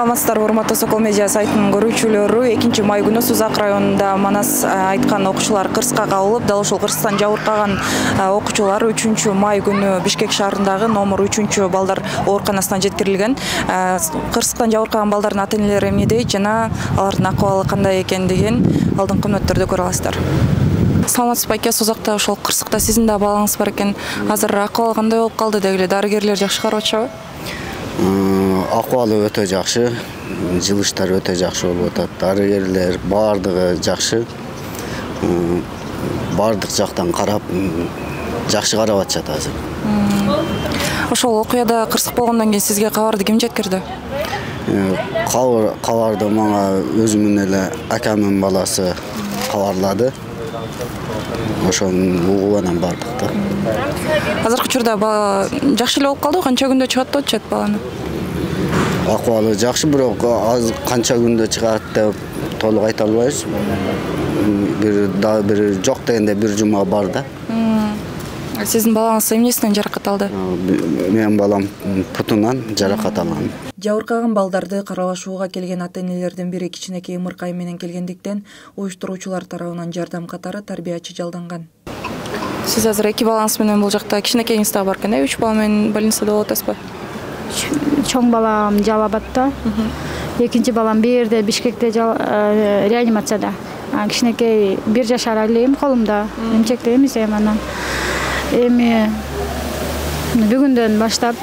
Саламатсыздарбы, урматтуу Сокол медиа сайтынын көрүүчүлөрү, 2 май күнү Сузак районунда Манас айткан окуучулар кырсыкка кабылып, дал ушул кырсыктан жабыркаган окуучулар 3 май күнү Бишкек шаарындагы номер 3-балдар ооруканасына жеткирилген. Кырсыктан жабыркаган балдардын ата-энелери эмне дейт жана алардын акыбалы кандай экендигин алдыңкы мүнөттөрдө көрө аласыздар. Саламатсызбы аке, Сузакта ошол кырсыкта сиздин да балаңыз бар экен. Азыр акыбалы кандай болуп калды дегиле, дарыгерлер жакшы карап атышабы? Акыбалы өтө жакшы, жылыштар өтө жакшы болуп атат. Дарыгерлер бардыгы жакшы. Бардык жактан карап, жакшы карап атышат азыр. Ошол окуяда кырсык болгондон кийин сизге кабарды ким жеткирди? Кабарды мага өзүмдүн эле акамдын баласы кабарлады. Ошонун угуп анан бардык да. Азыркы учурда бала жакшы эле болуп калды, канча күндө чыгат деп атышат баланы? Акыбалы жакшы, бирок аз канча күндө чыгат деп толук айта албайбыз. Бир жок дегенде 1 жума бар да. Сиздин балаңыз эмнесинен жаракат алды? Менин балам путунан жаракат алган. Жабыркаган балдарды каралашууга келген ата-энелердин бири кичинекей ымыркай менен келгендиктен уюштуруучулар тарабынан жардам катары тарбиячы жалданган. Сиз азыр 2 балаңыз менен бул жакта кичинекейиңиз да бар экен, 3 бала менен больницада болуп атасызбы? Чоң балам Жалабатта, экинчи балам Бээрде, Бишкекте реанимацияда. Кичинекей 1 жашар элем колумда, эмчекте эмес анан. Эми бүгүндөн баштап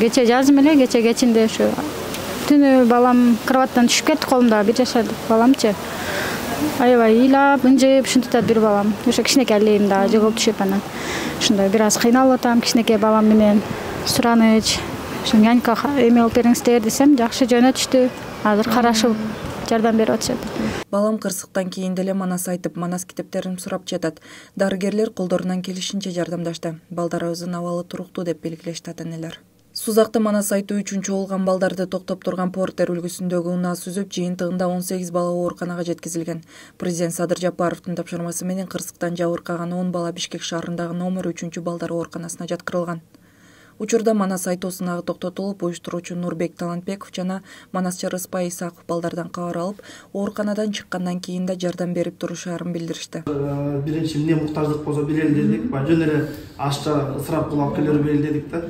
кече жазым эле, кечинде ушу түнү балам кроваттан түшүп кетти, колумда 1 жашар баламчы. Аябай ыйлап, ынжып, ушинтип бир балам. Ошо кичинекей элем да жыгылып түшүп анан. Ушундай бир аз кыйналып атам, кичинекей балам менен сураныч. Ошо нянька эме алып бериңиздер десем, жакшы жөнөтүштү. Азыр карашып жардам берип атышат. Балам кырсыктан кийин деле Манас айтып, Манас китептерин сурап жатат. Дарыгерлер колдорунан келишинче жардамдашты. Балдарыбыздын абалы туруктуу деп белгилешти ата-энелер. Сузакта Манас айтуу 3 болгон балдарды токтоп турган Портер үлгүсүндөгү унаа сүзүп, жыйынтыгында 18 бала ооруканага жеткизилген. Президент Садыр Жапаровдун тапшырмасы менен кырсыктан жабыркаган 10 бала Бишкек шаарындагы номер 3-балдар ооруканасына жаткырылган. Учурда Манас айтуусунагы токтотулуп, уюштуруучу Нурбек Талантбеков жана Манасчы Рыспай Исаков балдардан кабар алып, ооруканадан чыккандан кийин да жардам берип турушаарын билдиришти. Биринчи эмне муктаждык болсо белгиледик, жөн эле ашча ысырап кылып келер белгиледик да.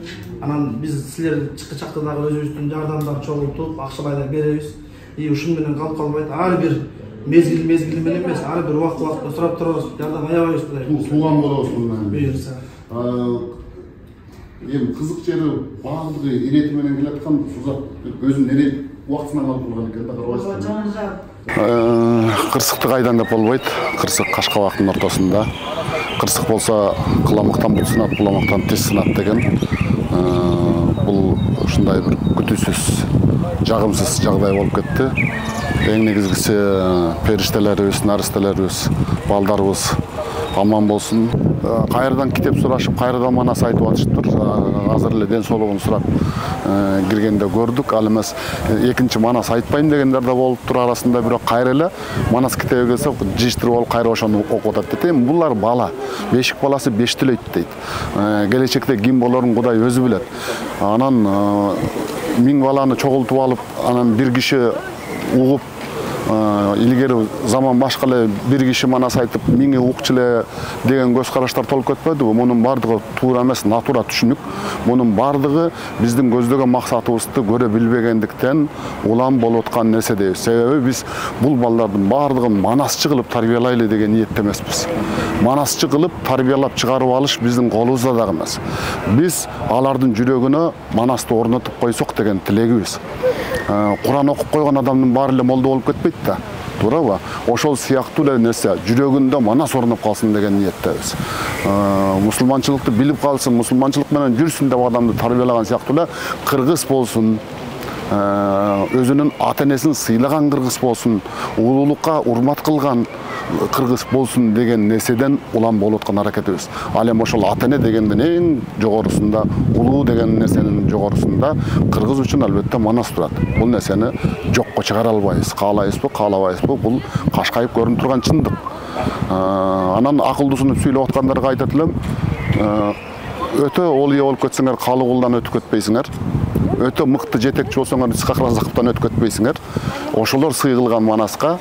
Анан биз силер чыккычакта дагы өзүбүздүн жардамдарды чогултуп, акчалай да беребиз. Ушун менен калып калбайт. Ар бир мезгил менен эмес, ар бир убакта сурап турабыз, жардам аябайбыз Кудайым. Тууган болобуз мындан. Буюрса. Эми кызык жери баардыгы ирети менен келаткан, Сузак өзүнүн ирети убактысынан алып турган экен да, карабайсызбы? Кырсыкты кайдан деп болбойт. Кырсык Кашкабактын ортосунда. Кырсык болсо кыламыктан бут сынат, буламыктан тез сынат деген. Бул ушундай бир күтүүсүз, жагымсыз жагдай болуп кетти. Эң негизгиси периштелерибиз, наристелерибиз, балдарыбыз аман болсун. Кайрадан китеп сурашып, кайрадан Манас айтып атышыптыр. Азыр эле ден соолугун сурап киргенде көрдүк. Ал эмес экинчи Манас айтпайм дегендер да болуп тур арасында, бирок кайра эле Манас китеби келсе жыйыштырып алып кайра ошону окуп атат дейт. Булар бала. Бешик баласы бештилейт дейт. Келечекте ким болорун Кудай өзү билет. Анан 1000 баланы чогултуп алып, анан бир киши угуп, илгери заман башка эле бир киши Манас айтып 1000 укчу эле деген көз караштар толуп кетпедиби? Мунун бардыгы туура эмес, натура түшүнүк. Мунун бардыгы биздин көздөгөн максатыбызды көрө билбегендиктен улам болуп аткан нерсе дейбиз. Себеби биз бул балдардын бардыгын манасчы кылып тарбиялайлы деген ниетте эмеспиз. Манасчы кылып тарбиялап чыгарып алыш биздин колубузда дагы эмес. Биз алардын жүрөгүнө Манасты орнотуп койсок деген тилегибиз. Куран окуп койгон адамдын баары эле молдо болуп кетпейт да. Туурабы? Ошол сыяктуу эле нерсе жүрөгүндө Манас орноп калсын деген ниеттебиз. Мусулманчылыкты билип калсын, мусулманчылык менен жүрсүн деп адамды тарбиялаган сыяктуу эле кыргыз болсун, өзүнүн ата-энесин сыйлаган кыргыз болсун, улуулукка урмат кылган кыргыз болсун деген нерседен улам болуп аткан аракетибиз. Ал эми ошол ата-эне дегендин эң жогорусунда, улуу деген нерсенин жогорусунда кыргыз үчүн албетте Манас турат. Бул нерсени жокко чыгара албайбыз. Каалайбызбы, каалабайбызбы, бул кашкайып көрүнүп турган чындык. Анан акылдуусун сүйлөп аткандарга айтат элем, өтө ол ие болуп кетсеңер, калуу кулдан өтүп кетпейсиңер. өтө мыкты жетекчи болсоңор Исхак Разаковдон өткөтпөйсүңөр. Ошолор сыйгылган Манаска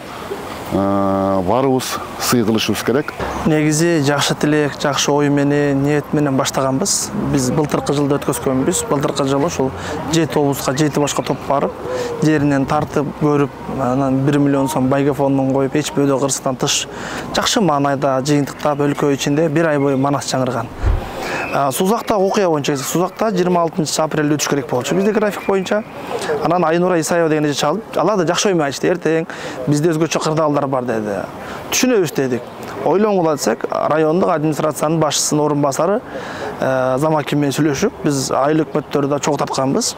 барыбыз сый кылышыбыз керек. Негизи жакшы тилек, жакшы ой менен, ниет менен баштаганбыз. Биз былтыркы жылда өткөзгөнбүз. Былтыркы жылы ушул 7 облуска, 7 башка топ барып, жеринен тартып көрүп, анан 1 миллион сом байга фондун коюп, эч бөөдө Кыргызстан тыш жакшы маанайда жыйынтыктап өлкө ичинде 1 ай бою Манас жаңырган. Сузакта окуя боюнча, Сузакта 26 апрелде өтүш керек болчу. Бизде график боюнча. Анан Айнура Исаева деген эже чалып, алар да жакшы оймай айтты. Эртең бизде өзгөчө кырдаалдар бар деди. Түшүнөбүз дедик. Ойлонгула десек, райондук администрациянын башчысынын орун басары Замакин менен сүйлөшүп, биз айыл өкмөттөрү да чогуу тартканбыз.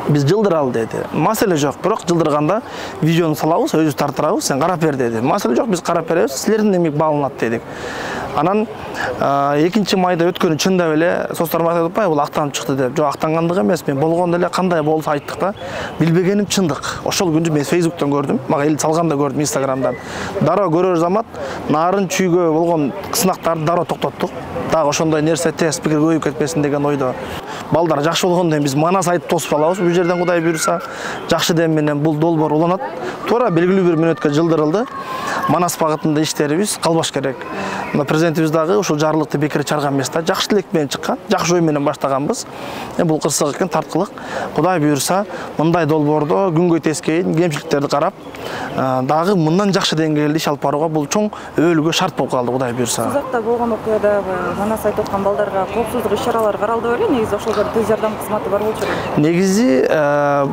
Biz жылдыралы деди. Маселе жок, бирок жылдырганда видеону салабыз, өзүбүз тартырабыз, сен карап бер деди. Маселе жок, биз карап беребиз, силердин эмек бааланат дедик. Анан 2 майда өткөнү чындап эле соцтарга айтып атпайбы, бул актанып чыкты деп. Жок, актангандык эмес, мен болгондо эле кандай болсо айттык да. Билбегеним чындык. Ошол күндү мен Facebook'тон көрдүм, мага эл салганда көрдүм Instagram'дан. Дароо көрөр замат нарын чүйгө болгон сынактарды дароо токтоттук. Дагы ошондой нерсе тез пикир көбөйүп кетпесин деген ойдо. Балдар жакшы болгондон биз Манас айтып тосуп алабыз. Бул жерден Кудай буйруса, жакшы дем менен бул долбоор уланат. Туура белгилүү бир мүнөткө жылдырылды. Манас багытында иштерибиз калбаш керек. Мына президентибиз дагы ушул жарлыкты бекер чыгарган эмес да, жакшы тилек менен чыккан, жакшы ой менен баштаганбыз. Бул кырсык экен, тарткылык. Кудай буйруса, мындай долбоордо күнгөй тескейин, кемчиликтерди карап, дагы мындан жакшы деңгээлде иш алып барууга бул чоң өбөлгө шарт болуп калды, Кудай буйруса. Сузакта болгон окуяда Манас айтып аткан балдарга коопсуздук иш-чаралары каралды беле? Негизи ошолго тез жардам кызматы бар болчу. Негизи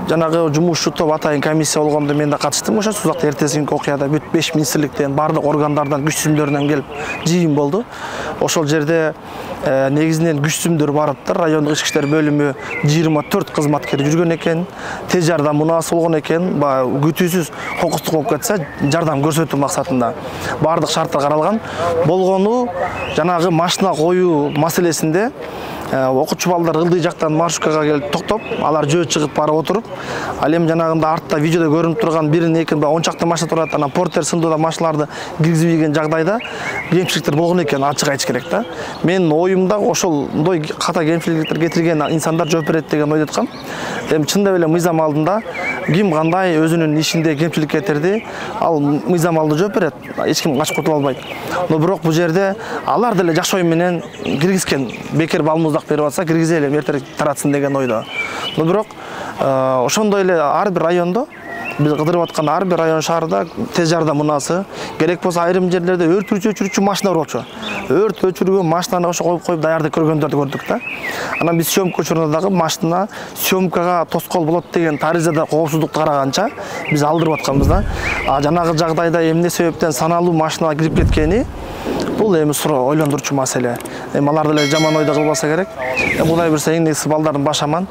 жанагы жумушчу топ атайын комиссия болгондо мен да катыштым. Ошо Сузакта эртесинки окуяда бүт 5 министрликтен, бардык органдардан, күч түзүмдөрүнөн келип жыйын болду. Ошол жерде негизинен күч түзүмдөр барыптыр. Райондук ички иштер бөлүмү 24 кызматкер жүргөн экен, тез жардам мунаасы болгон экен, күтүүсүз кокустук болуп кетсе жардам көрсөтүү максатында бардык шарттар каралган. Болгону жанагы машина коюу маселесинде окуучу балдар ылдый жактан маршруткага келип токтоп, алар жөө чыгып барып отуруп, ал эми жанагында артта видеодо көрүнүп турган 1-2 10 чакты машина турат, анан портер сындуу машиналарды киргизбеген жагдайда кемчиликтер болгон экен, ачык айтыш керек да. Мен оюмда ошолдой ката кемчиликтер кетирген инсандар жооп берет деген ойдо аткам. Эми чындап эле мыйзам алдында ким кандай өзүнүн ишинде кемчилик кетирди, ал мыйзам алдында жооп берет. Эч ким качып кутула албайт. Но бирок бул жерде алар деле жакшы ой менен киргизген, бекер балмуздак берип атса киргизели, эртең таратсын деген ойдо. Но бирок ошондой эле ар бир райондо, биз кыдырып аткан ар бир район шаарда тез жардам мунаасы, керек болсо айрым жерлерде өрт өчүрүүчү машина болчу. Өрт өчүргөн машинаны ошо коюп даярдап көргөндөрдү көрдүк да. Анан биз съемка учурунда дагы машина съемкага тоскоол болот деген таризада коопсуздукту караганча биз алдырып атканбыз да. Жанагы жагдайда эмне себептен саналуу машина кирип кеткени бул эми суроо ойлондурчу маселе. Эми алар деле жаман ойдо кылбаса керек. Кудай буйруса эң негизи балдардын башы аман.